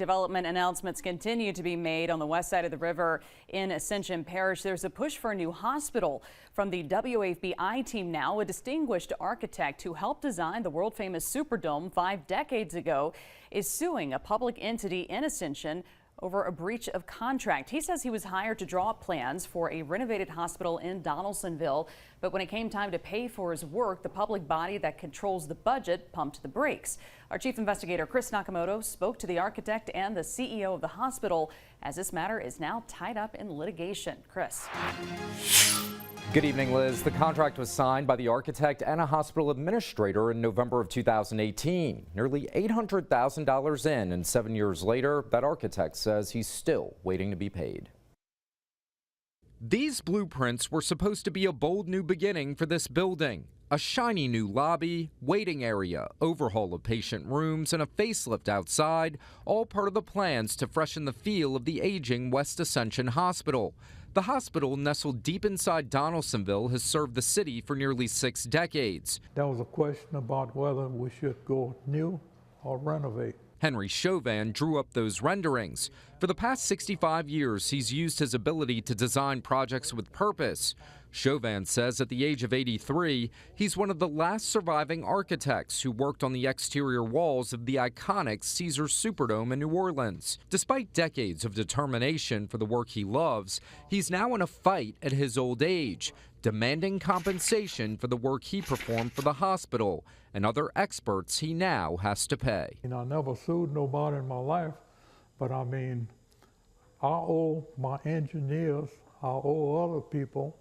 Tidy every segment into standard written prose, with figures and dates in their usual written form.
Development announcements continue to be made on the west side of the river in Ascension Parish. There's a push for a new hospital from the WAFB team now. A distinguished architect who helped design the world famous Superdome 5 decades ago is suing a public entity in Ascension over a breach of contract. He says he was hired to draw up plans for a renovated hospital in Donaldsonville, but when it came time to pay for his work, the public body that controls the budget pumped the brakes. Our chief investigator, Chris Nakamoto, spoke to the architect and the CEO of the hospital as this matter is now tied up in litigation. Chris. Good evening, Liz. The contract was signed by the architect and a hospital administrator in November of 2018. Nearly $800,000 in, and 7 years later, that architect says he's still waiting to be paid. These blueprints were supposed to be a bold new beginning for this building. A shiny new lobby, waiting area, overhaul of patient rooms, and a facelift outside, all part of the plans to freshen the feel of the aging West Ascension Hospital. The hospital, nestled deep inside Donaldsonville, has served the city for nearly 6 decades. There was a question about whether we should go new or renovate. Henry Chauvin drew up those renderings. For the past 65 years, he's used his ability to design projects with purpose. Chauvin says at the age of 83, he's one of the last surviving architects who worked on the exterior walls of the iconic Caesars Superdome in New Orleans. Despite decades of determination for the work he loves, he's now in a fight at his old age, demanding compensation for the work he performed for the hospital and other experts he now has to pay. I never sued nobody in my life, but I mean, I owe my engineers, I owe other people.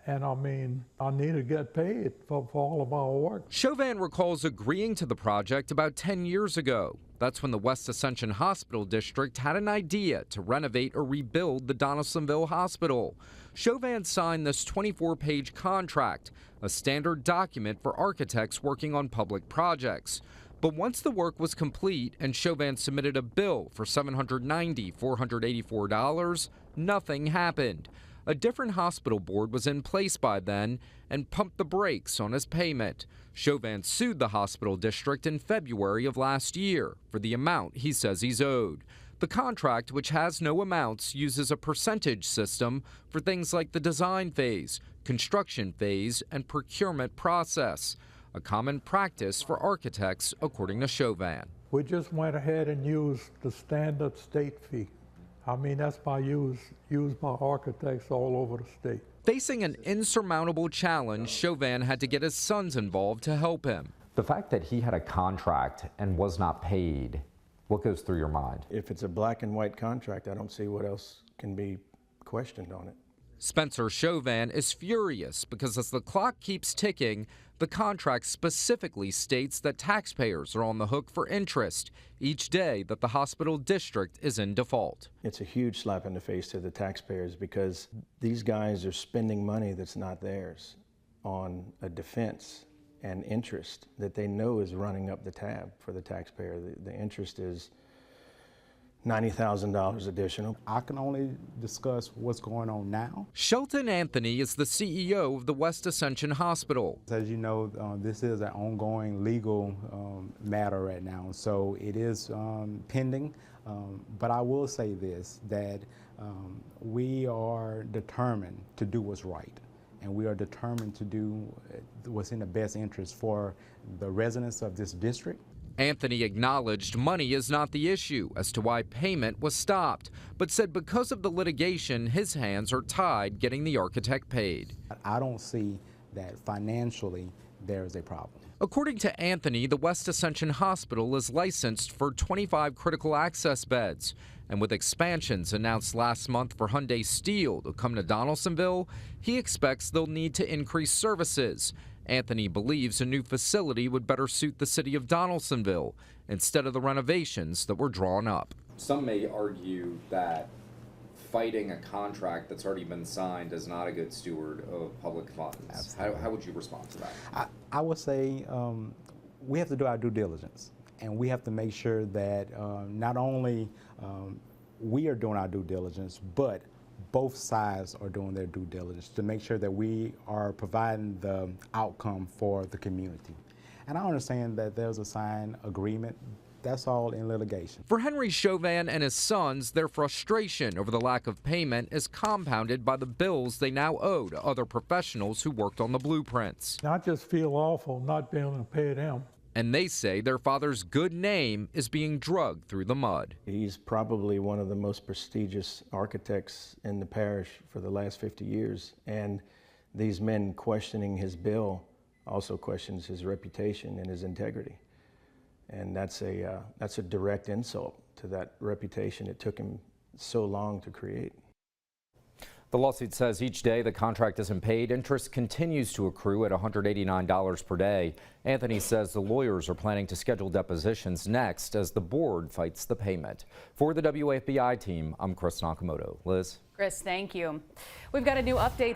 And I mean, I need to get paid for all of our work. Chauvin recalls agreeing to the project about 10 years ago. That's when the West Ascension Hospital District had an idea to renovate or rebuild the Donaldsonville Hospital. Chauvin signed this 24-page contract, a standard document for architects working on public projects. But once the work was complete and Chauvin submitted a bill for $484, nothing happened. A different hospital board was in place by then and pumped the brakes on his payment. Chauvin sued the hospital district in February of last year for the amount he says he's owed. The contract, which has no amounts, uses a percentage system for things like the design phase, construction phase, and procurement process, a common practice for architects, according to Chauvin. We just went ahead and used the standard state fee. I mean, that's used by architects all over the state. Facing an insurmountable challenge, Chauvin had to get his sons involved to help him. The fact that he had a contract and was not paid, what goes through your mind? If it's a black and white contract, I don't see what else can be questioned on it. Spencer Chauvin is furious because as the clock keeps ticking, the contract specifically states that taxpayers are on the hook for interest each day that the hospital district is in default. It's a huge slap in the face to the taxpayers because these guys are spending money that's not theirs on a defense and interest that they know is running up the tab for the taxpayer. The interest is $90,000 additional. I can only discuss what's going on now. Shelton Anthony is the CEO of the West Ascension Hospital. As you know, this is an ongoing legal matter right now, so it is pending. But I will say this, that we are determined to do what's right, and we are determined to do what's in the best interest for the residents of this district. Anthony acknowledged money is not the issue as to why payment was stopped, but said because of the litigation, his hands are tied getting the architect paid. I don't see that financially there is a problem. According to Anthony, the West Ascension Hospital is licensed for 25 critical access beds. And with expansions announced last month for Hyundai Steel to come to Donaldsonville, he expects they'll need to increase services. Anthony believes a new facility would better suit the city of Donaldsonville instead of the renovations that were drawn up. Some may argue that fighting a contract that's already been signed is not a good steward of public funds. How would you respond to that? I would say we have to do our due diligence, and we have to make sure that not only we are doing our due diligence, but both sides are doing their due diligence to make sure that we are providing the outcome for the community. And I understand that there's a signed agreement That's all in litigation. For Henry Chauvin and his sons, their frustration over the lack of payment is compounded by the bills they now owe to other professionals who worked on the blueprints. I just feel awful not being able to pay them. And they say their father's good name is being dragged through the mud. He's probably one of the most prestigious architects in the parish for the last 50 years. And these men questioning his bill also questions his reputation and his integrity. And that's a direct insult to that reputation it took him so long to create. The lawsuit says each day the contract isn't paid, interest continues to accrue at $189 per day. Anthony says the lawyers are planning to schedule depositions next as the board fights the payment. For the WAFBI team, I'm Chris Nakamoto. Liz? Chris, thank you. We've got a new update.